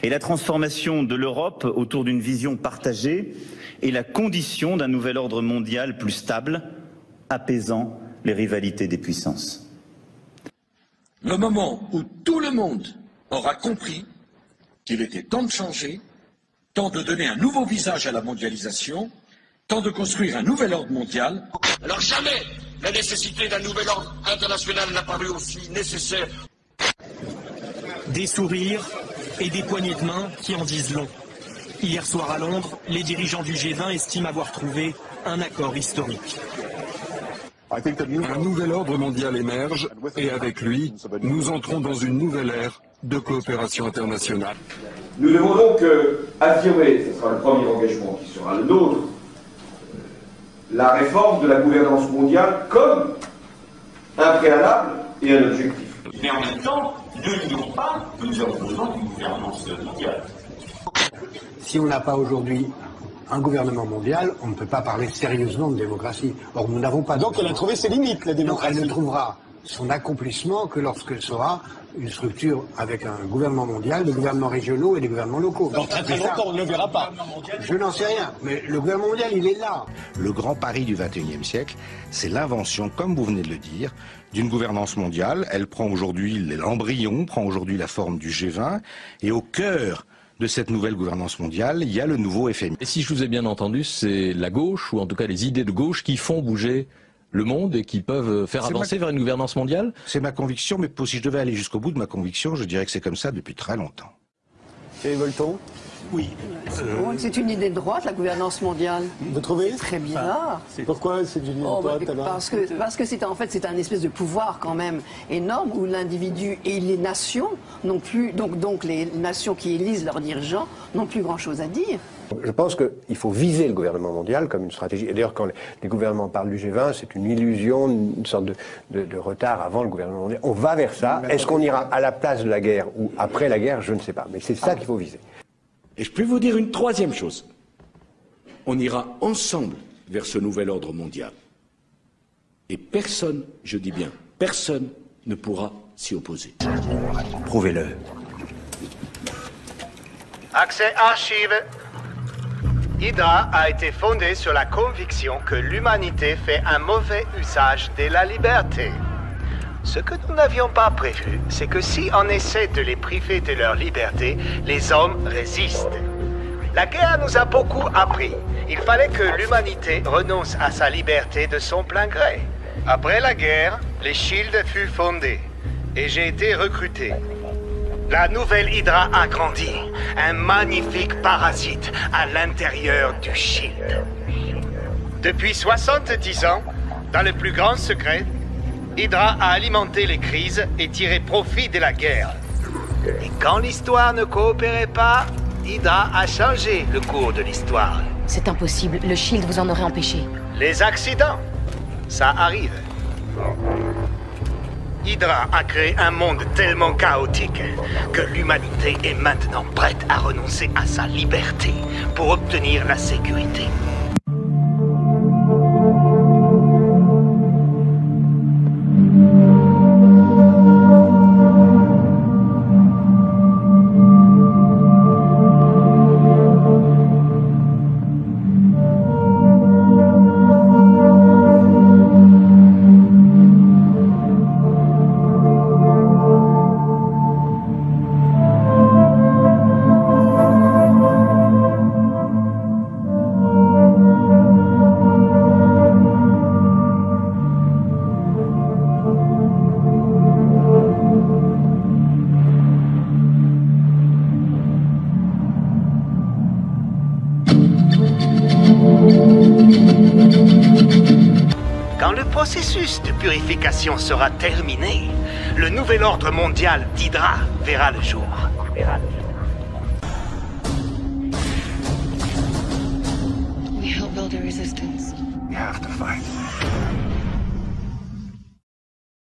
Et la transformation de l'Europe autour d'une vision partagée est la condition d'un nouvel ordre mondial plus stable, apaisant les rivalités des puissances. Le moment où tout le monde aura compris qu'il était temps de changer, temps de donner un nouveau visage à la mondialisation, temps de construire un nouvel ordre mondial. Alors jamais la nécessité d'un nouvel ordre international n'a paru aussi nécessaire. Des sourires et des poignées de main qui en disent long. Hier soir à Londres, les dirigeants du G20 estiment avoir trouvé un accord historique. Un nouvel ordre mondial émerge et avec lui, nous entrons dans une nouvelle ère de coopération internationale. Nous devons donc affirmer, ce sera le premier engagement qui sera le nôtre, la réforme de la gouvernance mondiale comme un préalable et un objectif. Mais en même temps, ne nions pas que nous avons besoin d'une gouvernance mondiale. Si on n'a pas aujourd'hui un gouvernement mondial, on ne peut pas parler sérieusement de démocratie. Or, nous n'avons pas... Donc elle a trouvé ses limites, la démocratie. Elle ne trouvera son accomplissement que lorsqu'elle sera une structure avec un gouvernement mondial, des gouvernements régionaux et des gouvernements locaux. Dans très très longtemps, on ne le verra pas. Je n'en sais rien, mais le gouvernement mondial, il est là. Le grand pari du XXIe siècle, c'est l'invention, comme vous venez de le dire, d'une gouvernance mondiale. Elle prend aujourd'hui l'embryon, prend aujourd'hui la forme du G20, et au cœur de cette nouvelle gouvernance mondiale, il y a le nouveau FMI. Et si je vous ai bien entendu, c'est la gauche, ou en tout cas les idées de gauche, qui font bouger le monde et qui peuvent faire avancer vers une gouvernance mondiale? C'est ma conviction, mais si je devais aller jusqu'au bout de ma conviction, je dirais que c'est comme ça depuis très longtemps. Et Volton? Oui. C'est une idée de droite, la gouvernance mondiale. Vous trouvez? Très bizarre. Pourquoi c'est une idée de droite alors? Parce que c'est en fait c'est un espèce de pouvoir quand même énorme où l'individu et les nations n'ont plus donc les nations qui élisent leurs dirigeants n'ont plus grand chose à dire. Je pense qu'il faut viser le gouvernement mondial comme une stratégie. Et d'ailleurs, quand les gouvernements parlent du G20, c'est une illusion, une sorte de retard avant le gouvernement mondial. On va vers ça. Est-ce qu'on ira à la place de la guerre ou après la guerre? Je ne sais pas. Mais c'est ça qu'il faut viser. Et je peux vous dire une troisième chose. On ira ensemble vers ce nouvel ordre mondial. Et personne, je dis bien, personne ne pourra s'y opposer. Prouvez-le. Accès archives. Hydra a été fondée sur la conviction que l'humanité fait un mauvais usage de la liberté. Ce que nous n'avions pas prévu, c'est que si on essaie de les priver de leur liberté, les hommes résistent. La guerre nous a beaucoup appris. Il fallait que l'humanité renonce à sa liberté de son plein gré. Après la guerre, les Shield fut fondé et j'ai été recruté. La nouvelle Hydra a grandi, un magnifique parasite à l'intérieur du Shield. Depuis 70 ans, dans le plus grand secret, Hydra a alimenté les crises et tiré profit de la guerre. Et quand l'histoire ne coopérait pas, Hydra a changé le cours de l'histoire. C'est impossible, le Shield vous en aurait empêché. Les accidents, ça arrive. Hydra a créé un monde tellement chaotique que l'humanité est maintenant prête à renoncer à sa liberté pour obtenir la sécurité. Quand le processus de purification sera terminé, le nouvel ordre mondial d'Hydra verra le jour.